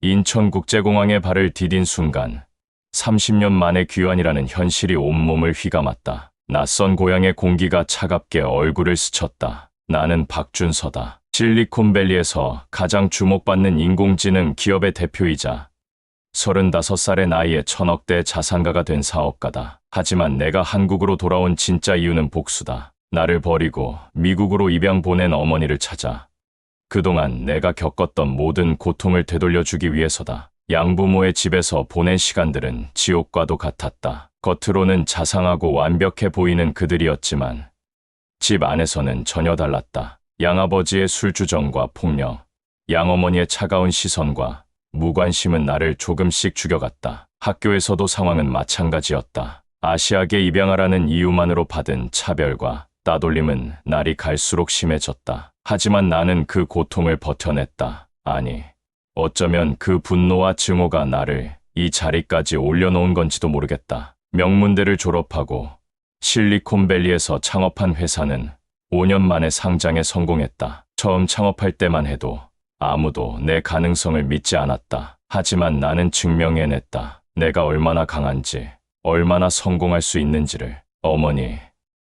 인천국제공항에 발을 디딘 순간 30년 만에 귀환이라는 현실이 온몸을 휘감았다. 낯선 고향의 공기가 차갑게 얼굴을 스쳤다. 나는 박준서다. 실리콘밸리에서 가장 주목받는 인공지능 기업의 대표이자 35살의 나이에 1000억대 자산가가 된 사업가다. 하지만 내가 한국으로 돌아온 진짜 이유는 복수다. 나를 버리고 미국으로 입양 보낸 어머니를 찾아 그동안 내가 겪었던 모든 고통을 되돌려주기 위해서다. 양부모의 집에서 보낸 시간들은 지옥과도 같았다. 겉으로는 자상하고 완벽해 보이는 그들이었지만 집 안에서는 전혀 달랐다. 양아버지의 술주정과 폭력, 양어머니의 차가운 시선과 무관심은 나를 조금씩 죽여갔다. 학교에서도 상황은 마찬가지였다. 아시아계 입양하라는 이유만으로 받은 차별과 따돌림은 날이 갈수록 심해졌다. 하지만 나는 그 고통을 버텨냈다. 아니, 어쩌면 그 분노와 증오가 나를 이 자리까지 올려놓은 건지도 모르겠다. 명문대를 졸업하고 실리콘밸리에서 창업한 회사는 5년 만에 상장에 성공했다. 처음 창업할 때만 해도 아무도 내 가능성을 믿지 않았다. 하지만 나는 증명해냈다. 내가 얼마나 강한지, 얼마나 성공할 수 있는지를. 어머니,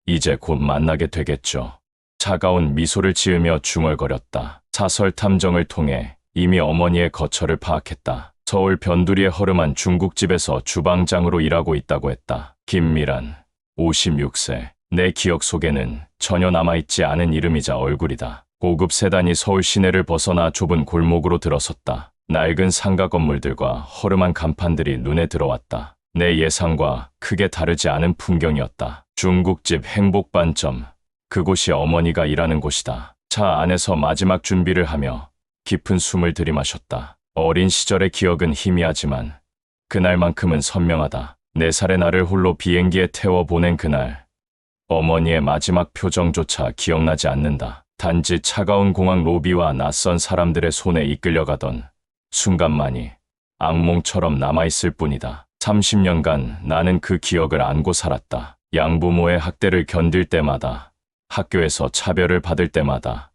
이제 곧 만나게 되겠죠. 차가운 미소를 지으며 중얼거렸다. 사설 탐정을 통해 이미 어머니의 거처를 파악했다. 서울 변두리의 허름한 중국집에서 주방장으로 일하고 있다고 했다. 김미란, 56세. 내 기억 속에는 전혀 남아있지 않은 이름이자 얼굴이다. 고급 세단이 서울 시내를 벗어나 좁은 골목으로 들어섰다. 낡은 상가 건물들과 허름한 간판들이 눈에 들어왔다. 내 예상과 크게 다르지 않은 풍경이었다. 중국집 행복반점. 그곳이 어머니가 일하는 곳이다. 차 안에서 마지막 준비를 하며 깊은 숨을 들이마셨다. 어린 시절의 기억은 희미하지만 그날만큼은 선명하다. 4살의 나를 홀로 비행기에 태워 보낸 그날. 어머니의 마지막 표정조차 기억나지 않는다. 단지 차가운 공항 로비와 낯선 사람들의 손에 이끌려가던 순간만이 악몽처럼 남아있을 뿐이다. 30년간 나는 그 기억을 안고 살았다. 양부모의 학대를 견딜 때마다, 학교에서 차별을 받을 때마다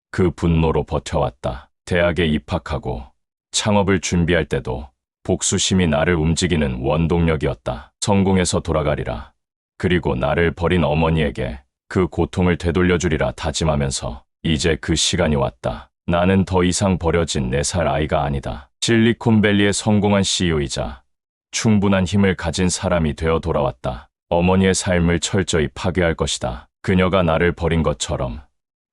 그 분노로 버텨왔다. 대학에 입학하고 창업을 준비할 때도 복수심이 나를 움직이는 원동력이었다. 성공해서 돌아가리라. 그리고 나를 버린 어머니에게 그 고통을 되돌려주리라 다짐하면서 이제 그 시간이 왔다. 나는 더 이상 버려진 4살 아이가 아니다. 실리콘밸리의 성공한 CEO이자 충분한 힘을 가진 사람이 되어 돌아왔다. 어머니의 삶을 철저히 파괴할 것이다. 그녀가 나를 버린 것처럼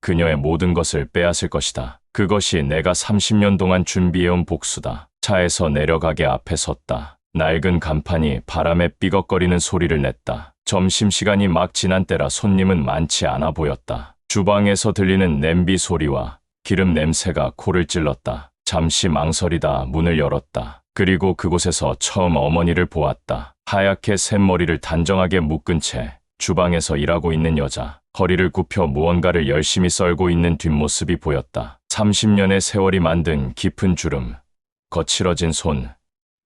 그녀의 모든 것을 빼앗을 것이다. 그것이 내가 30년 동안 준비해온 복수다. 차에서 내려가게 앞에 섰다. 낡은 간판이 바람에 삐걱거리는 소리를 냈다. 점심시간이 막 지난 때라 손님은 많지 않아 보였다. 주방에서 들리는 냄비 소리와 기름 냄새가 코를 찔렀다. 잠시 망설이다 문을 열었다. 그리고 그곳에서 처음 어머니를 보았다. 하얗게 샌 머리를 단정하게 묶은 채 주방에서 일하고 있는 여자. 허리를 굽혀 무언가를 열심히 썰고 있는 뒷모습이 보였다. 30년의 세월이 만든 깊은 주름, 거칠어진 손,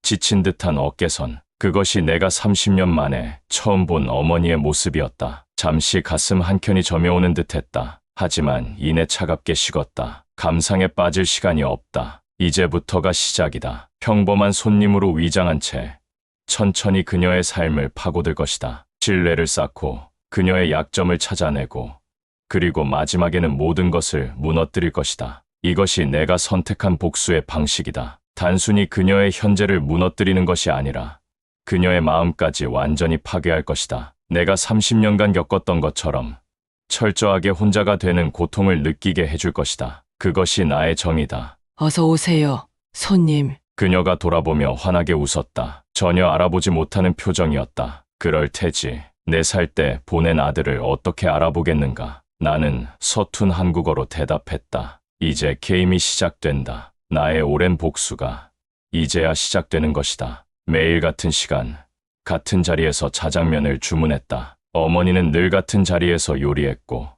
지친 듯한 어깨선. 그것이 내가 30년 만에 처음 본 어머니의 모습이었다. 잠시 가슴 한켠이 저며오는 듯했다. 하지만 이내 차갑게 식었다. 감상에 빠질 시간이 없다. 이제부터가 시작이다. 평범한 손님으로 위장한 채 천천히 그녀의 삶을 파고들 것이다. 신뢰를 쌓고 그녀의 약점을 찾아내고 그리고 마지막에는 모든 것을 무너뜨릴 것이다. 이것이 내가 선택한 복수의 방식이다. 단순히 그녀의 현재를 무너뜨리는 것이 아니라 그녀의 마음까지 완전히 파괴할 것이다. 내가 30년간 겪었던 것처럼 철저하게 혼자가 되는 고통을 느끼게 해줄 것이다. 그것이 나의 정의다. 어서 오세요, 손님. 그녀가 돌아보며 환하게 웃었다. 전혀 알아보지 못하는 표정이었다. 그럴 테지. 4살 때 보낸 아들을 어떻게 알아보겠는가. 나는 서툰 한국어로 대답했다. 이제 게임이 시작된다. 나의 오랜 복수가 이제야 시작되는 것이다. 매일 같은 시간, 같은 자리에서 자장면을 주문했다. 어머니는 늘 같은 자리에서 요리했고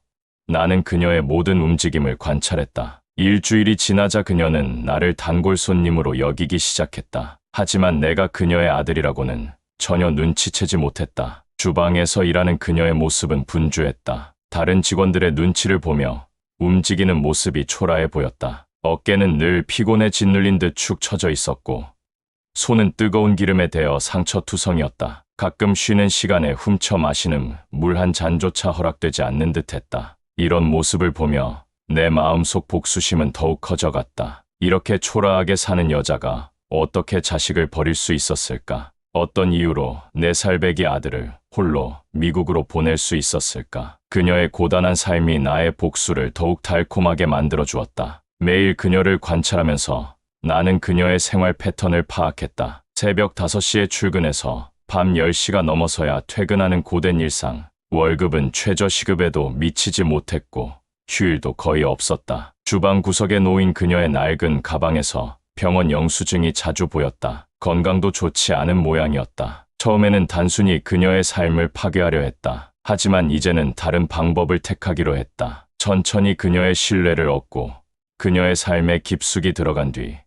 나는 그녀의 모든 움직임을 관찰했다. 일주일이 지나자 그녀는 나를 단골 손님으로 여기기 시작했다. 하지만 내가 그녀의 아들이라고는 전혀 눈치채지 못했다. 주방에서 일하는 그녀의 모습은 분주했다. 다른 직원들의 눈치를 보며 움직이는 모습이 초라해 보였다. 어깨는 늘 피곤에 짓눌린 듯 축 처져 있었고 손은 뜨거운 기름에 대어 상처투성이었다. 가끔 쉬는 시간에 훔쳐 마시는 물 한 잔조차 허락되지 않는 듯했다. 이런 모습을 보며 내 마음속 복수심은 더욱 커져갔다. 이렇게 초라하게 사는 여자가 어떻게 자식을 버릴 수 있었을까? 어떤 이유로 4살배기 아들을 홀로 미국으로 보낼 수 있었을까? 그녀의 고단한 삶이 나의 복수를 더욱 달콤하게 만들어 주었다. 매일 그녀를 관찰하면서 나는 그녀의 생활 패턴을 파악했다. 새벽 5시에 출근해서 밤 10시가 넘어서야 퇴근하는 고된 일상. 월급은 최저시급에도 미치지 못했고 휴일도 거의 없었다. 주방 구석에 놓인 그녀의 낡은 가방에서 병원 영수증이 자주 보였다. 건강도 좋지 않은 모양이었다. 처음에는 단순히 그녀의 삶을 파괴하려 했다. 하지만 이제는 다른 방법을 택하기로 했다. 천천히 그녀의 신뢰를 얻고 그녀의 삶에 깊숙이 들어간 뒤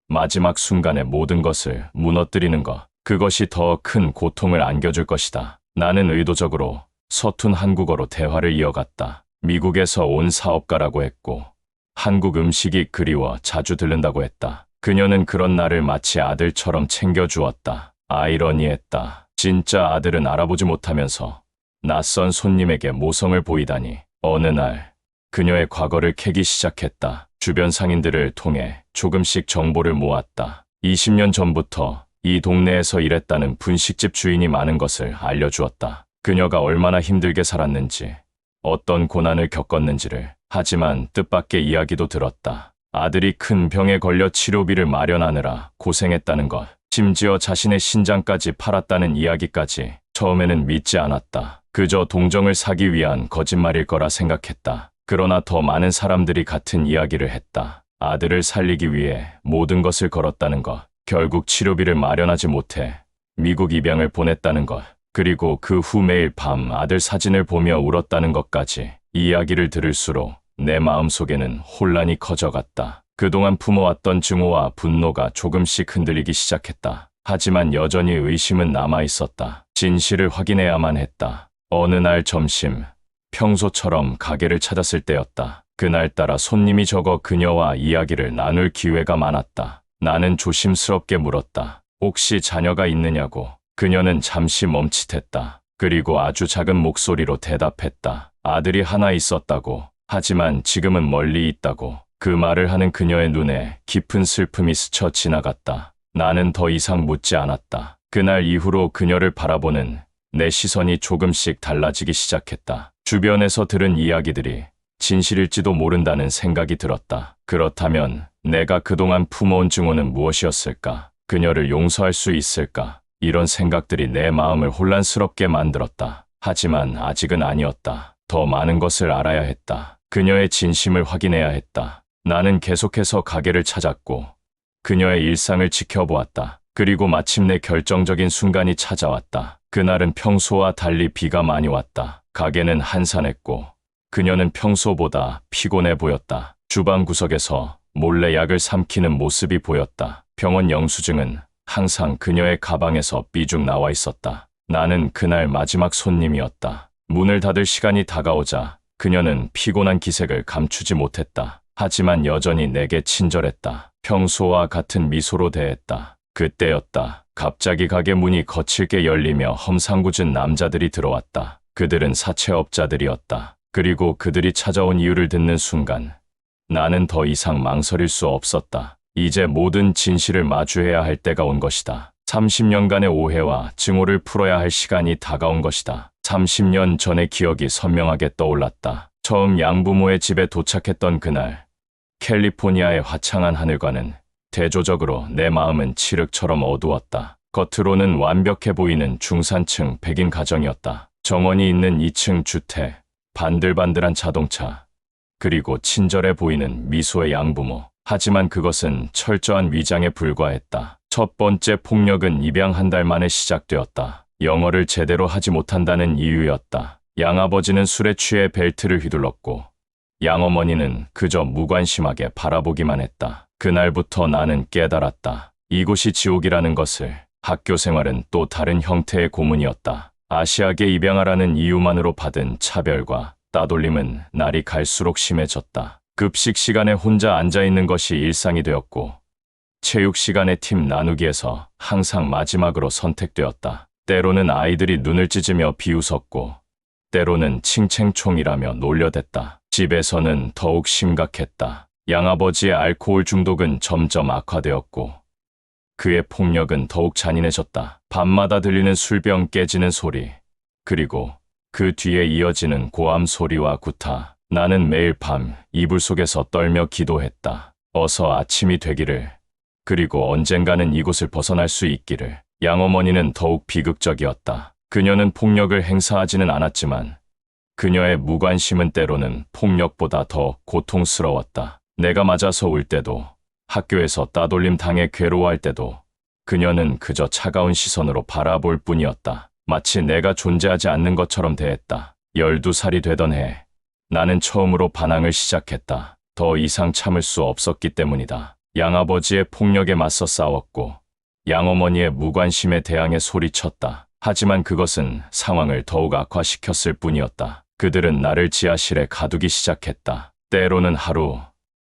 마지막 순간에 모든 것을 무너뜨리는 것. 그것이 더 큰 고통을 안겨줄 것이다. 나는 의도적으로 서툰 한국어로 대화를 이어갔다. 미국에서 온 사업가라고 했고 한국 음식이 그리워 자주 들른다고 했다. 그녀는 그런 나를 마치 아들처럼 챙겨주었다. 아이러니했다. 진짜 아들은 알아보지 못하면서 낯선 손님에게 모성을 보이다니. 어느 날 그녀의 과거를 캐기 시작했다. 주변 상인들을 통해 조금씩 정보를 모았다. 20년 전부터 이 동네에서 일했다는 분식집 주인이 많은 것을 알려주었다. 그녀가 얼마나 힘들게 살았는지, 어떤 고난을 겪었는지를. 하지만 뜻밖의 이야기도 들었다. 아들이 큰 병에 걸려 치료비를 마련하느라 고생했다는 것, 심지어 자신의 신장까지 팔았다는 이야기까지. 처음에는 믿지 않았다. 그저 동정을 사기 위한 거짓말일 거라 생각했다. 그러나 더 많은 사람들이 같은 이야기를 했다. 아들을 살리기 위해 모든 것을 걸었다는 것, 결국 치료비를 마련하지 못해 미국 입양을 보냈다는 것, 그리고 그 후 매일 밤 아들 사진을 보며 울었다는 것까지. 이야기를 들을수록 내 마음속에는 혼란이 커져갔다. 그동안 품어왔던 증오와 분노가 조금씩 흔들리기 시작했다. 하지만 여전히 의심은 남아있었다. 진실을 확인해야만 했다. 어느 날 점심, 평소처럼 가게를 찾았을 때였다. 그날따라 손님이 적어 그녀와 이야기를 나눌 기회가 많았다. 나는 조심스럽게 물었다. 혹시 자녀가 있느냐고. 그녀는 잠시 멈칫했다. 그리고 아주 작은 목소리로 대답했다. 아들이 하나 있었다고. 하지만 지금은 멀리 있다고. 그 말을 하는 그녀의 눈에 깊은 슬픔이 스쳐 지나갔다. 나는 더 이상 묻지 않았다. 그날 이후로 그녀를 바라보는 내 시선이 조금씩 달라지기 시작했다. 주변에서 들은 이야기들이 진실일지도 모른다는 생각이 들었다. 그렇다면 내가 그동안 품어온 증오는 무엇이었을까? 그녀를 용서할 수 있을까? 이런 생각들이 내 마음을 혼란스럽게 만들었다. 하지만 아직은 아니었다. 더 많은 것을 알아야 했다. 그녀의 진심을 확인해야 했다. 나는 계속해서 가게를 찾았고 그녀의 일상을 지켜보았다. 그리고 마침내 결정적인 순간이 찾아왔다. 그날은 평소와 달리 비가 많이 왔다. 가게는 한산했고 그녀는 평소보다 피곤해 보였다. 주방 구석에서 몰래 약을 삼키는 모습이 보였다. 병원 영수증은 항상 그녀의 가방에서 삐죽 나와 있었다. 나는 그날 마지막 손님이었다. 문을 닫을 시간이 다가오자 그녀는 피곤한 기색을 감추지 못했다. 하지만 여전히 내게 친절했다. 평소와 같은 미소로 대했다. 그때였다. 갑자기 가게 문이 거칠게 열리며 험상궂은 남자들이 들어왔다. 그들은 사채업자들이었다. 그리고 그들이 찾아온 이유를 듣는 순간 나는 더 이상 망설일 수 없었다. 이제 모든 진실을 마주해야 할 때가 온 것이다. 30년간의 오해와 증오를 풀어야 할 시간이 다가온 것이다. 30년 전의 기억이 선명하게 떠올랐다. 처음 양부모의 집에 도착했던 그날, 캘리포니아의 화창한 하늘과는 대조적으로 내 마음은 칠흑처럼 어두웠다. 겉으로는 완벽해 보이는 중산층 백인 가정이었다. 정원이 있는 2층 주택, 반들반들한 자동차, 그리고 친절해 보이는 미소의 양부모. 하지만 그것은 철저한 위장에 불과했다. 첫 번째 폭력은 입양 한 달 만에 시작되었다. 영어를 제대로 하지 못한다는 이유였다. 양아버지는 술에 취해 벨트를 휘둘렀고 양어머니는 그저 무관심하게 바라보기만 했다. 그날부터 나는 깨달았다. 이곳이 지옥이라는 것을. 학교 생활은 또 다른 형태의 고문이었다. 아시아계 입양아라는 이유만으로 받은 차별과 따돌림은 날이 갈수록 심해졌다. 급식 시간에 혼자 앉아 있는 것이 일상이 되었고, 체육 시간에 팀 나누기에서 항상 마지막으로 선택되었다. 때로는 아이들이 눈을 찢으며 비웃었고, 때로는 칭챙총이라며 놀려댔다. 집에서는 더욱 심각했다. 양아버지의 알코올 중독은 점점 악화되었고, 그의 폭력은 더욱 잔인해졌다. 밤마다 들리는 술병 깨지는 소리, 그리고 그 뒤에 이어지는 고함 소리와 구타. 나는 매일 밤 이불 속에서 떨며 기도했다. 어서 아침이 되기를, 그리고 언젠가는 이곳을 벗어날 수 있기를. 양어머니는 더욱 비극적이었다. 그녀는 폭력을 행사하지는 않았지만 그녀의 무관심은 때로는 폭력보다 더 고통스러웠다. 내가 맞아서 울 때도, 학교에서 따돌림 당해 괴로워할 때도 그녀는 그저 차가운 시선으로 바라볼 뿐이었다. 마치 내가 존재하지 않는 것처럼 대했다. 12살이 되던 해, 나는 처음으로 반항을 시작했다. 더 이상 참을 수 없었기 때문이다. 양아버지의 폭력에 맞서 싸웠고, 양어머니의 무관심에 대항해 소리쳤다. 하지만 그것은 상황을 더욱 악화시켰을 뿐이었다. 그들은 나를 지하실에 가두기 시작했다. 때로는 하루,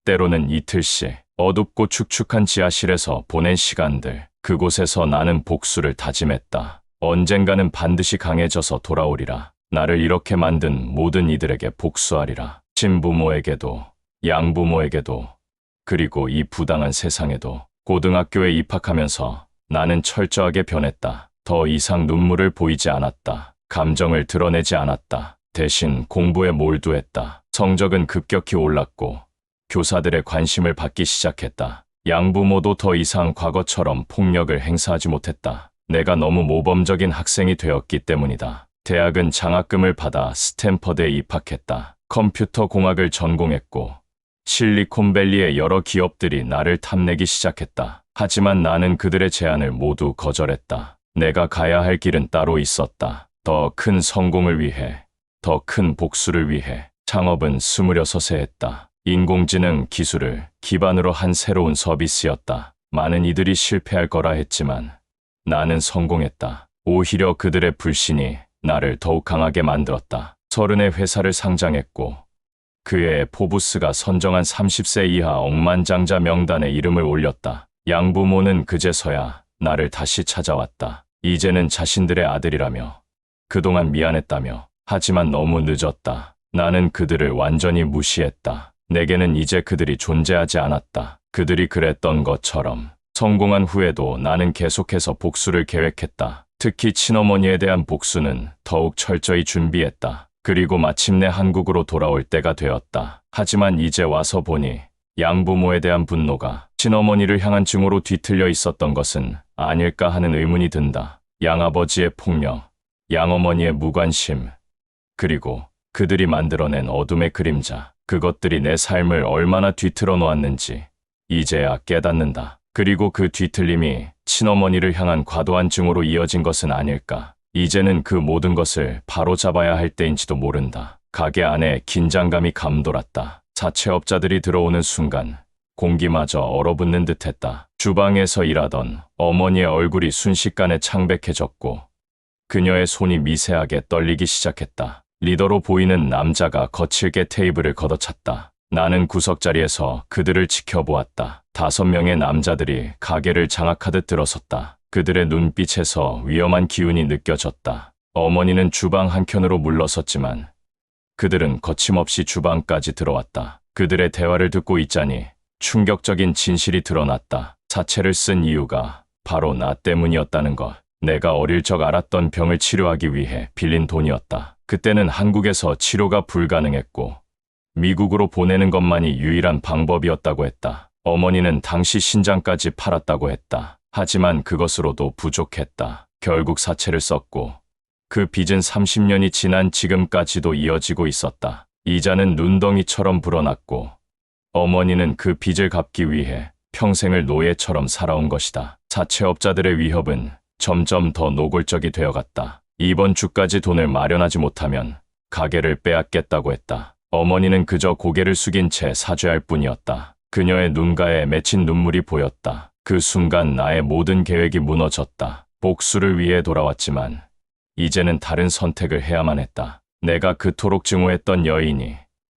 때로는 이틀씩 어둡고 축축한 지하실에서 보낸 시간들. 그곳에서 나는 복수를 다짐했다. 언젠가는 반드시 강해져서 돌아오리라. 나를 이렇게 만든 모든 이들에게 복수하리라. 친부모에게도, 양부모에게도, 그리고 이 부당한 세상에도. 고등학교에 입학하면서 나는 철저하게 변했다. 더 이상 눈물을 보이지 않았다. 감정을 드러내지 않았다. 대신 공부에 몰두했다. 성적은 급격히 올랐고, 교사들의 관심을 받기 시작했다. 양부모도 더 이상 과거처럼 폭력을 행사하지 못했다. 내가 너무 모범적인 학생이 되었기 때문이다. 대학은 장학금을 받아 스탠퍼드에 입학했다. 컴퓨터 공학을 전공했고, 실리콘밸리의 여러 기업들이 나를 탐내기 시작했다. 하지만 나는 그들의 제안을 모두 거절했다. 내가 가야 할 길은 따로 있었다. 더 큰 성공을 위해, 더 큰 복수를 위해. 창업은 26세 했다. 인공지능 기술을 기반으로 한 새로운 서비스였다. 많은 이들이 실패할 거라 했지만 나는 성공했다. 오히려 그들의 불신이 나를 더욱 강하게 만들었다. 30의 회사를 상장했고, 그해 포브스가 선정한 30세 이하 억만장자 명단에 이름을 올렸다. 양부모는 그제서야 나를 다시 찾아왔다. 이제는 자신들의 아들이라며, 그동안 미안했다며. 하지만 너무 늦었다. 나는 그들을 완전히 무시했다. 내게는 이제 그들이 존재하지 않았다. 그들이 그랬던 것처럼 성공한 후에도 나는 계속해서 복수를 계획했다. 특히 친어머니에 대한 복수는 더욱 철저히 준비했다. 그리고 마침내 한국으로 돌아올 때가 되었다. 하지만 이제 와서 보니 양부모에 대한 분노가 친어머니를 향한 증오로 뒤틀려 있었던 것은 아닐까 하는 의문이 든다. 양아버지의 폭력, 양어머니의 무관심, 그리고 그들이 만들어낸 어둠의 그림자. 그것들이 내 삶을 얼마나 뒤틀어 놓았는지 이제야 깨닫는다. 그리고 그 뒤틀림이 친어머니를 향한 과도한 증오로 이어진 것은 아닐까. 이제는 그 모든 것을 바로잡아야 할 때인지도 모른다. 가게 안에 긴장감이 감돌았다. 자취업자들이 들어오는 순간 공기마저 얼어붙는 듯했다. 주방에서 일하던 어머니의 얼굴이 순식간에 창백해졌고, 그녀의 손이 미세하게 떨리기 시작했다. 리더로 보이는 남자가 거칠게 테이블을 걷어찼다. 나는 구석자리에서 그들을 지켜보았다. 5명의 남자들이 가게를 장악하듯 들어섰다. 그들의 눈빛에서 위험한 기운이 느껴졌다. 어머니는 주방 한켠으로 물러섰지만 그들은 거침없이 주방까지 들어왔다. 그들의 대화를 듣고 있자니 충격적인 진실이 드러났다. 사채를 쓴 이유가 바로 나 때문이었다는 것. 내가 어릴 적 앓았던 병을 치료하기 위해 빌린 돈이었다. 그때는 한국에서 치료가 불가능했고 미국으로 보내는 것만이 유일한 방법이었다고 했다. 어머니는 당시 신장까지 팔았다고 했다. 하지만 그것으로도 부족했다. 결국 사채를 썼고 그 빚은 30년이 지난 지금까지도 이어지고 있었다. 이자는 눈덩이처럼 불어났고 어머니는 그 빚을 갚기 위해 평생을 노예처럼 살아온 것이다. 사채업자들의 위협은 점점 더 노골적이 되어갔다. 이번 주까지 돈을 마련하지 못하면 가게를 빼앗겠다고 했다. 어머니는 그저 고개를 숙인 채 사죄할 뿐이었다. 그녀의 눈가에 맺힌 눈물이 보였다. 그 순간 나의 모든 계획이 무너졌다. 복수를 위해 돌아왔지만 이제는 다른 선택을 해야만 했다. 내가 그토록 증오했던 여인이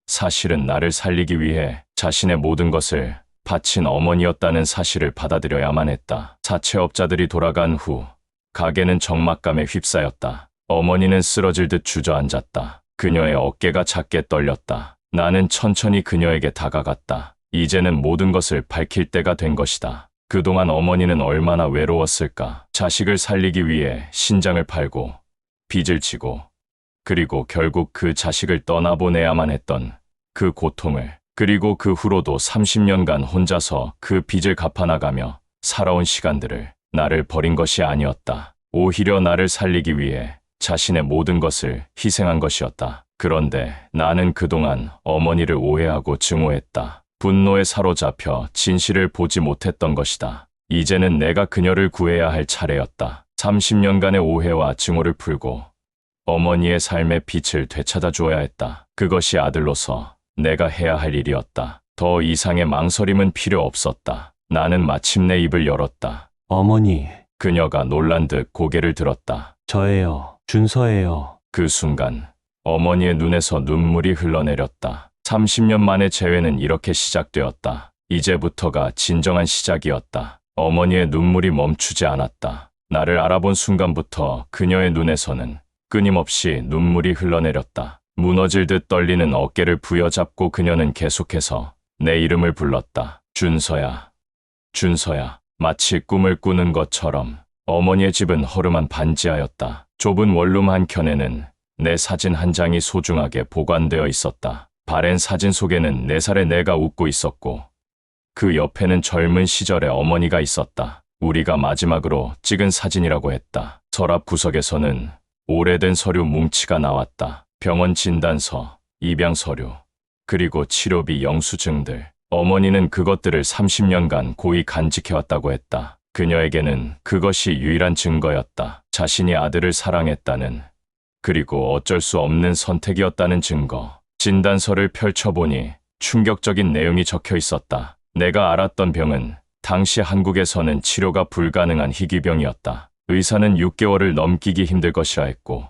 사실은 나를 살리기 위해 자신의 모든 것을 바친 어머니였다는 사실을 받아들여야만 했다. 사채업자들이 돌아간 후 가게는 적막감에 휩싸였다. 어머니는 쓰러질 듯 주저앉았다. 그녀의 어깨가 작게 떨렸다. 나는 천천히 그녀에게 다가갔다. 이제는 모든 것을 밝힐 때가 된 것이다. 그동안 어머니는 얼마나 외로웠을까. 자식을 살리기 위해 신장을 팔고 빚을 지고 그리고 결국 그 자식을 떠나보내야만 했던 그 고통을, 그리고 그 후로도 30년간 혼자서 그 빚을 갚아나가며 살아온 시간들을 나를 버린 것이 아니었다. 오히려 나를 살리기 위해 자신의 모든 것을 희생한 것이었다. 그런데 나는 그동안 어머니를 오해하고 증오했다. 분노에 사로잡혀 진실을 보지 못했던 것이다. 이제는 내가 그녀를 구해야 할 차례였다. 30년간의 오해와 증오를 풀고 어머니의 삶의 빛을 되찾아 주어야 했다. 그것이 아들로서 내가 해야 할 일이었다. 더 이상의 망설임은 필요 없었다. 나는 마침내 입을 열었다. 어머니, 그녀가 놀란 듯 고개를 들었다. 저예요. 준서예요. 그 순간 어머니의 눈에서 눈물이 흘러내렸다. 30년 만의 재회는 이렇게 시작되었다. 이제부터가 진정한 시작이었다. 어머니의 눈물이 멈추지 않았다. 나를 알아본 순간부터 그녀의 눈에서는 끊임없이 눈물이 흘러내렸다. 무너질 듯 떨리는 어깨를 부여잡고 그녀는 계속해서 내 이름을 불렀다. 준서야, 준서야. 마치 꿈을 꾸는 것처럼 어머니의 집은 허름한 반지하였다. 좁은 원룸 한켠에는 내 사진 한 장이 소중하게 보관되어 있었다. 바랜 사진 속에는 4살의 내가 웃고 있었고 그 옆에는 젊은 시절의 어머니가 있었다. 우리가 마지막으로 찍은 사진이라고 했다. 서랍 구석에서는 오래된 서류 뭉치가 나왔다. 병원 진단서, 입양 서류, 그리고 치료비 영수증들. 어머니는 그것들을 30년간 고이 간직해왔다고 했다. 그녀에게는 그것이 유일한 증거였다. 자신이 아들을 사랑했다는, 그리고 어쩔 수 없는 선택이었다는 증거. 진단서를 펼쳐보니 충격적인 내용이 적혀 있었다. 내가 알았던 병은 당시 한국에서는 치료가 불가능한 희귀병이었다. 의사는 6개월을 넘기기 힘들 것이라 했고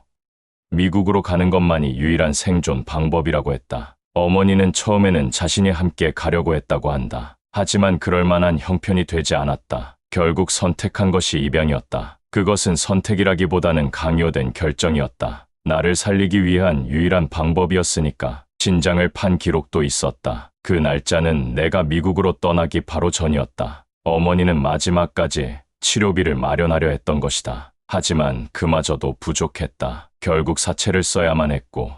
미국으로 가는 것만이 유일한 생존 방법이라고 했다. 어머니는 처음에는 자신이 함께 가려고 했다고 한다. 하지만 그럴 만한 형편이 되지 않았다. 결국 선택한 것이 입양이었다. 그것은 선택이라기보다는 강요된 결정이었다. 나를 살리기 위한 유일한 방법이었으니까. 신장을 판 기록도 있었다. 그 날짜는 내가 미국으로 떠나기 바로 전이었다. 어머니는 마지막까지 치료비를 마련하려 했던 것이다. 하지만 그마저도 부족했다. 결국 사채를 써야만 했고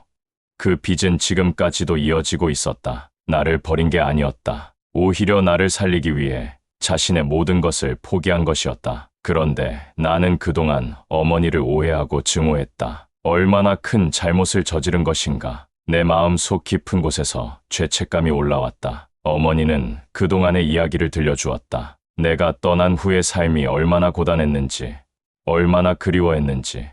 그 빚은 지금까지도 이어지고 있었다. 나를 버린 게 아니었다. 오히려 나를 살리기 위해 자신의 모든 것을 포기한 것이었다. 그런데 나는 그동안 어머니를 오해하고 증오했다. 얼마나 큰 잘못을 저지른 것인가. 내 마음 속 깊은 곳에서 죄책감이 올라왔다. 어머니는 그동안의 이야기를 들려주었다. 내가 떠난 후의 삶이 얼마나 고단했는지, 얼마나 그리워했는지,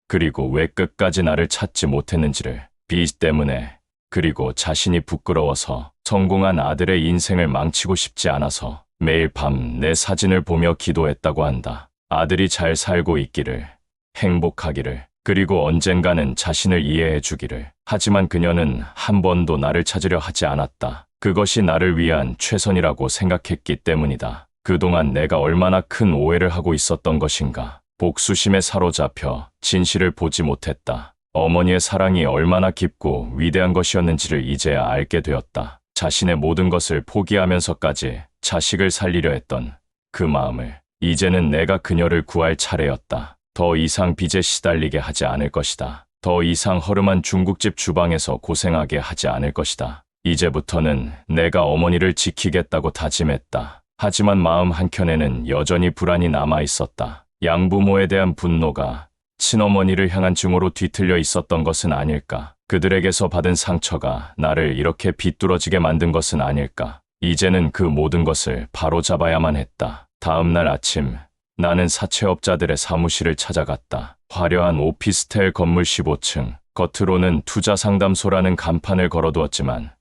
그리고 왜 끝까지 나를 찾지 못했는지를. 빚 때문에, 그리고 자신이 부끄러워서, 성공한 아들의 인생을 망치고 싶지 않아서 매일 밤 내 사진을 보며 기도했다고 한다. 아들이 잘 살고 있기를, 행복하기를, 그리고 언젠가는 자신을 이해해 주기를. 하지만 그녀는 한 번도 나를 찾으려 하지 않았다. 그것이 나를 위한 최선이라고 생각했기 때문이다. 그동안 내가 얼마나 큰 오해를 하고 있었던 것인가. 복수심에 사로잡혀 진실을 보지 못했다. 어머니의 사랑이 얼마나 깊고 위대한 것이었는지를 이제야 알게 되었다. 자신의 모든 것을 포기하면서까지 자식을 살리려 했던 그 마음을. 이제는 내가 그녀를 구할 차례였다. 더 이상 빚에 시달리게 하지 않을 것이다. 더 이상 허름한 중국집 주방에서 고생하게 하지 않을 것이다. 이제부터는 내가 어머니를 지키겠다고 다짐했다. 하지만 마음 한켠에는 여전히 불안이 남아 있었다. 양부모에 대한 분노가 친어머니를 향한 증오로 뒤틀려 있었던 것은 아닐까? 그들에게서 받은 상처가 나를 이렇게 비뚤어지게 만든 것은 아닐까? 이제는 그 모든 것을 바로잡아야만 했다. 다음 날 아침, 나는 사채업자들의 사무실을 찾아갔다. 화려한 오피스텔 건물 15층, 겉으로는 투자상담소라는 간판을 걸어두었지만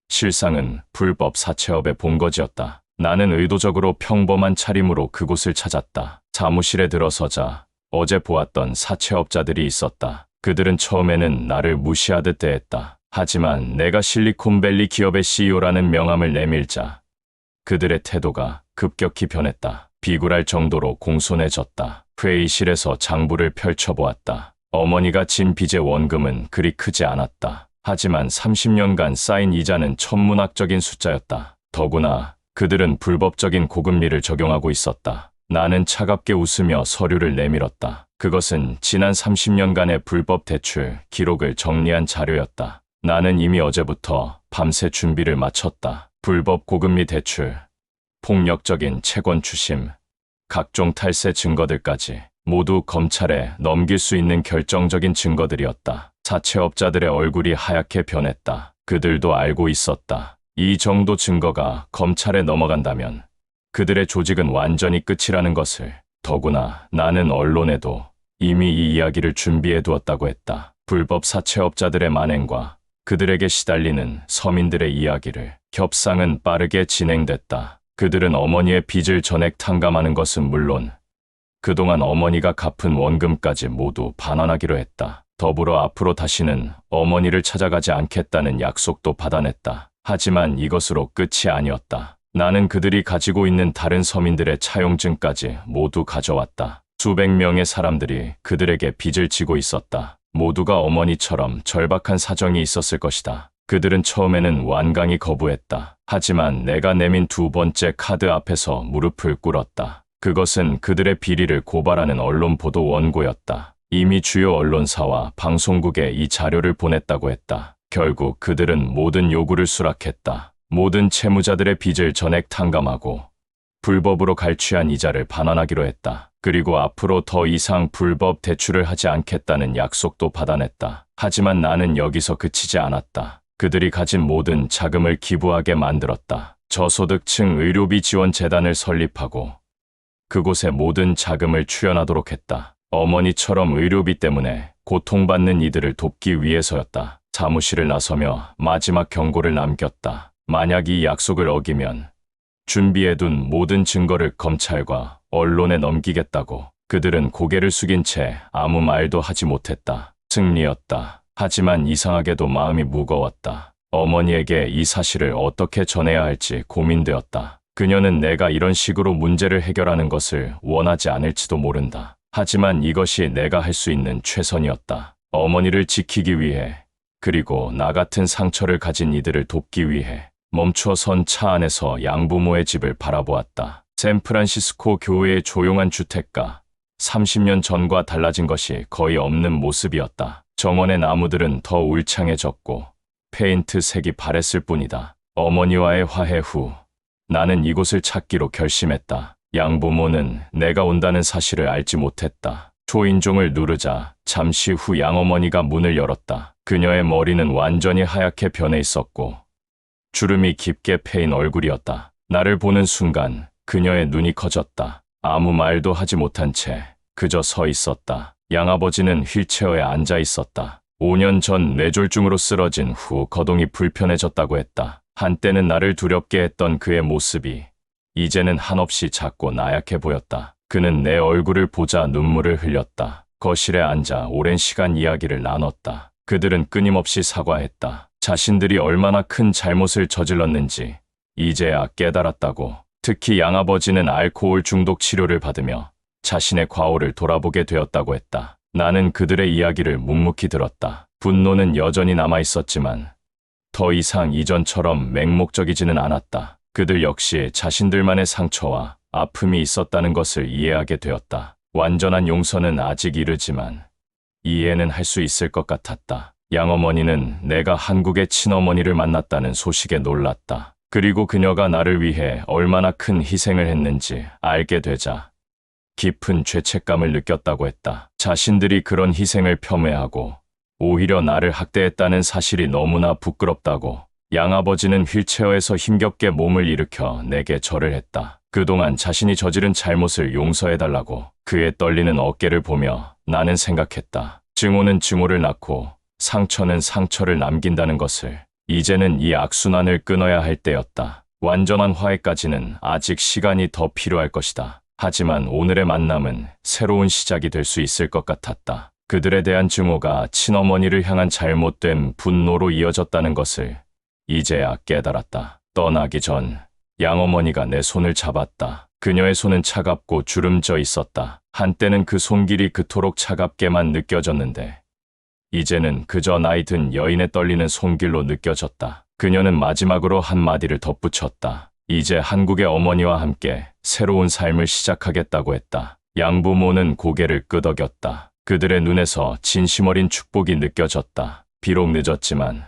실상은 불법 사채업의 본거지였다. 나는 의도적으로 평범한 차림으로 그곳을 찾았다. 사무실에 들어서자 어제 보았던 사채업자들이 있었다. 그들은 처음에는 나를 무시하듯 대했다. 하지만 내가 실리콘밸리 기업의 CEO라는 명함을 내밀자 그들의 태도가 급격히 변했다. 비굴할 정도로 공손해졌다. 회의실에서 장부를 펼쳐보았다. 어머니가 진 빚의 원금은 그리 크지 않았다. 하지만 30년간 쌓인 이자는 천문학적인 숫자였다. 더구나 그들은 불법적인 고금리를 적용하고 있었다. 나는 차갑게 웃으며 서류를 내밀었다. 그것은 지난 30년간의 불법 대출 기록을 정리한 자료였다. 나는 이미 어제부터 밤새 준비를 마쳤다. 불법 고금리 대출, 폭력적인 채권 추심, 각종 탈세 증거들까지 모두 검찰에 넘길 수 있는 결정적인 증거들이었다. 사채업자들의 얼굴이 하얗게 변했다. 그들도 알고 있었다. 이 정도 증거가 검찰에 넘어간다면 그들의 조직은 완전히 끝이라는 것을. 더구나 나는 언론에도 이미 이 이야기를 준비해 두었다고 했다. 불법 사채업자들의 만행과 그들에게 시달리는 서민들의 이야기를. 협상은 빠르게 진행됐다. 그들은 어머니의 빚을 전액 탕감하는 것은 물론 그동안 어머니가 갚은 원금까지 모두 반환하기로 했다. 더불어 앞으로 다시는 어머니를 찾아가지 않겠다는 약속도 받아냈다. 하지만 이것으로 끝이 아니었다. 나는 그들이 가지고 있는 다른 서민들의 차용증까지 모두 가져왔다. 수백 명의 사람들이 그들에게 빚을 지고 있었다. 모두가 어머니처럼 절박한 사정이 있었을 것이다. 그들은 처음에는 완강히 거부했다. 하지만 내가 내민 두 번째 카드 앞에서 무릎을 꿇었다. 그것은 그들의 비리를 고발하는 언론 보도 원고였다. 이미 주요 언론사와 방송국에 이 자료를 보냈다고 했다. 결국 그들은 모든 요구를 수락했다. 모든 채무자들의 빚을 전액 탕감하고 불법으로 갈취한 이자를 반환하기로 했다. 그리고 앞으로 더 이상 불법 대출을 하지 않겠다는 약속도 받아냈다. 하지만 나는 여기서 그치지 않았다. 그들이 가진 모든 자금을 기부하게 만들었다. 저소득층 의료비 지원 재단을 설립하고 그곳에 모든 자금을 출연하도록 했다. 어머니처럼 의료비 때문에 고통받는 이들을 돕기 위해서였다. 사무실을 나서며 마지막 경고를 남겼다. 만약 이 약속을 어기면 준비해둔 모든 증거를 검찰과 언론에 넘기겠다고. 그들은 고개를 숙인 채 아무 말도 하지 못했다. 승리였다. 하지만 이상하게도 마음이 무거웠다. 어머니에게 이 사실을 어떻게 전해야 할지 고민되었다. 그녀는 내가 이런 식으로 문제를 해결하는 것을 원하지 않을지도 모른다. 하지만 이것이 내가 할 수 있는 최선이었다. 어머니를 지키기 위해, 그리고 나 같은 상처를 가진 이들을 돕기 위해. 멈춰 선 차 안에서 양부모의 집을 바라보았다. 샌프란시스코 교외의 조용한 주택가. 30년 전과 달라진 것이 거의 없는 모습이었다. 정원의 나무들은 더 울창해졌고 페인트 색이 바랬을 뿐이다. 어머니와의 화해 후 나는 이곳을 찾기로 결심했다. 양부모는 내가 온다는 사실을 알지 못했다. 초인종을 누르자 잠시 후 양어머니가 문을 열었다. 그녀의 머리는 완전히 하얗게 변해 있었고 주름이 깊게 패인 얼굴이었다. 나를 보는 순간 그녀의 눈이 커졌다. 아무 말도 하지 못한 채 그저 서 있었다. 양아버지는 휠체어에 앉아 있었다. 5년 전 뇌졸중으로 쓰러진 후 거동이 불편해졌다고 했다. 한때는 나를 두렵게 했던 그의 모습이 이제는 한없이 작고 나약해 보였다. 그는 내 얼굴을 보자 눈물을 흘렸다. 거실에 앉아 오랜 시간 이야기를 나눴다. 그들은 끊임없이 사과했다. 자신들이 얼마나 큰 잘못을 저질렀는지 이제야 깨달았다고. 특히 양아버지는 알코올 중독 치료를 받으며 자신의 과오를 돌아보게 되었다고 했다. 나는 그들의 이야기를 묵묵히 들었다. 분노는 여전히 남아있었지만 더 이상 이전처럼 맹목적이지는 않았다. 그들 역시 자신들만의 상처와 아픔이 있었다는 것을 이해하게 되었다. 완전한 용서는 아직 이르지만 이해는 할 수 있을 것 같았다. 양어머니는 내가 한국의 친어머니를 만났다는 소식에 놀랐다. 그리고 그녀가 나를 위해 얼마나 큰 희생을 했는지 알게 되자 깊은 죄책감을 느꼈다고 했다. 자신들이 그런 희생을 폄훼하고 오히려 나를 학대했다는 사실이 너무나 부끄럽다고. 양아버지는 휠체어에서 힘겹게 몸을 일으켜 내게 절을 했다. 그동안 자신이 저지른 잘못을 용서해달라고. 그의 떨리는 어깨를 보며 나는 생각했다. 증오는 증오를 낳고 상처는 상처를 남긴다는 것을. 이제는 이 악순환을 끊어야 할 때였다. 완전한 화해까지는 아직 시간이 더 필요할 것이다. 하지만 오늘의 만남은 새로운 시작이 될 수 있을 것 같았다. 그들에 대한 증오가 친어머니를 향한 잘못된 분노로 이어졌다는 것을 이제야 깨달았다. 떠나기 전 양어머니가 내 손을 잡았다. 그녀의 손은 차갑고 주름져 있었다. 한때는 그 손길이 그토록 차갑게만 느껴졌는데 이제는 그저 나이 든 여인의 떨리는 손길로 느껴졌다. 그녀는 마지막으로 한마디를 덧붙였다. 이제 한국의 어머니와 함께 새로운 삶을 시작하겠다고 했다. 양부모는 고개를 끄덕였다. 그들의 눈에서 진심 어린 축복이 느껴졌다. 비록 늦었지만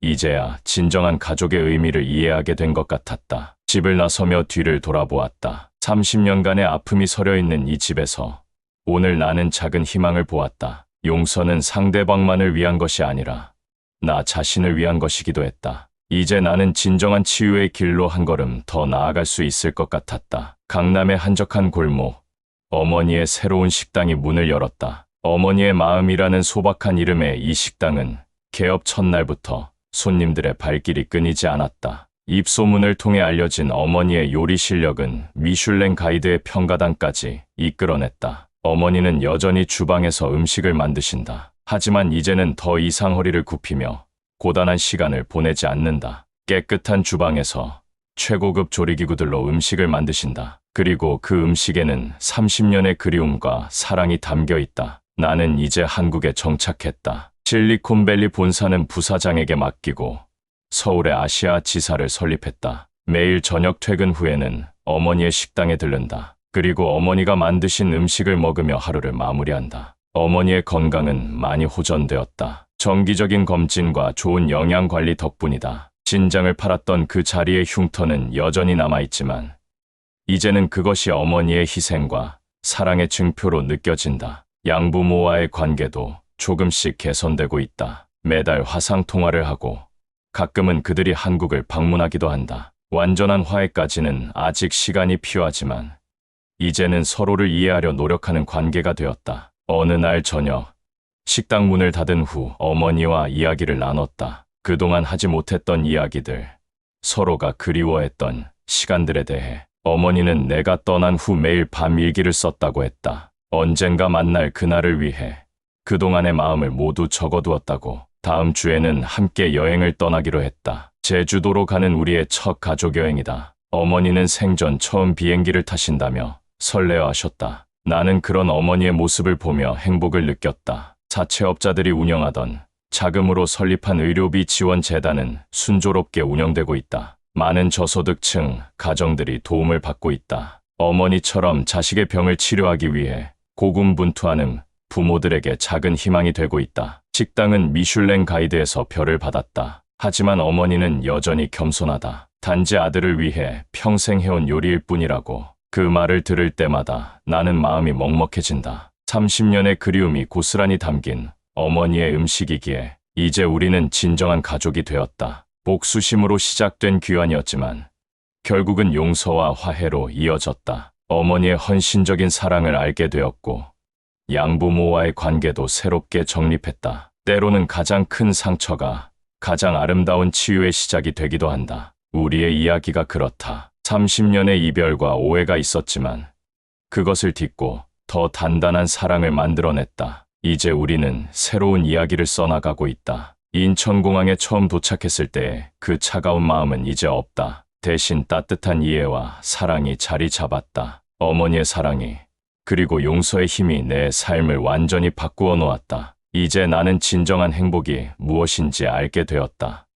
이제야 진정한 가족의 의미를 이해하게 된 것 같았다. 집을 나서며 뒤를 돌아보았다. 30년간의 아픔이 서려 있는 이 집에서 오늘 나는 작은 희망을 보았다. 용서는 상대방만을 위한 것이 아니라 나 자신을 위한 것이기도 했다. 이제 나는 진정한 치유의 길로 한 걸음 더 나아갈 수 있을 것 같았다. 강남의 한적한 골목, 어머니의 새로운 식당이 문을 열었다. 어머니의 마음이라는 소박한 이름의 이 식당은 개업 첫날부터 손님들의 발길이 끊이지 않았다. 입소문을 통해 알려진 어머니의 요리 실력은 미슐랭 가이드의 평가단까지 이끌어냈다. 어머니는 여전히 주방에서 음식을 만드신다. 하지만 이제는 더 이상 허리를 굽히며 고단한 시간을 보내지 않는다. 깨끗한 주방에서 최고급 조리기구들로 음식을 만드신다. 그리고 그 음식에는 30년의 그리움과 사랑이 담겨 있다. 나는 이제 한국에 정착했다. 실리콘밸리 본사는 부사장에게 맡기고 서울의 아시아 지사를 설립했다. 매일 저녁 퇴근 후에는 어머니의 식당에 들른다. 그리고 어머니가 만드신 음식을 먹으며 하루를 마무리한다. 어머니의 건강은 많이 호전되었다. 정기적인 검진과 좋은 영양 관리 덕분이다. 진장을 팔았던 그 자리의 흉터는 여전히 남아있지만 이제는 그것이 어머니의 희생과 사랑의 증표로 느껴진다. 양부모와의 관계도 조금씩 개선되고 있다. 매달 화상통화를 하고 가끔은 그들이 한국을 방문하기도 한다. 완전한 화해까지는 아직 시간이 필요하지만 이제는 서로를 이해하려 노력하는 관계가 되었다. 어느 날 저녁, 식당 문을 닫은 후 어머니와 이야기를 나눴다. 그동안 하지 못했던 이야기들, 서로가 그리워했던 시간들에 대해. 어머니는 내가 떠난 후 매일 밤 일기를 썼다고 했다. 언젠가 만날 그날을 위해 그동안의 마음을 모두 적어두었다고. 다음 주에는 함께 여행을 떠나기로 했다. 제주도로 가는 우리의 첫 가족 여행이다. 어머니는 생전 처음 비행기를 타신다며 설레어하셨다. 나는 그런 어머니의 모습을 보며 행복을 느꼈다. 사채업자들이 운영하던 자금으로 설립한 의료비 지원 재단은 순조롭게 운영되고 있다. 많은 저소득층 가정들이 도움을 받고 있다. 어머니처럼 자식의 병을 치료하기 위해 고군분투하는 부모들에게 작은 희망이 되고 있다. 식당은 미슐랭 가이드에서 별을 받았다. 하지만 어머니는 여전히 겸손하다. 단지 아들을 위해 평생 해온 요리일 뿐이라고. 그 말을 들을 때마다 나는 마음이 먹먹해진다. 30년의 그리움이 고스란히 담긴 어머니의 음식이기에 이제 우리는 진정한 가족이 되었다. 복수심으로 시작된 귀환이었지만 결국은 용서와 화해로 이어졌다. 어머니의 헌신적인 사랑을 알게 되었고 양부모와의 관계도 새롭게 정립했다. 때로는 가장 큰 상처가 가장 아름다운 치유의 시작이 되기도 한다. 우리의 이야기가 그렇다. 30년의 이별과 오해가 있었지만 그것을 딛고 더 단단한 사랑을 만들어냈다. 이제 우리는 새로운 이야기를 써나가고 있다. 인천공항에 처음 도착했을 때의 그 차가운 마음은 이제 없다. 대신 따뜻한 이해와 사랑이 자리 잡았다. 어머니의 사랑이 그리고 용서의 힘이 내 삶을 완전히 바꾸어 놓았다. 이제 나는 진정한 행복이 무엇인지 알게 되었다.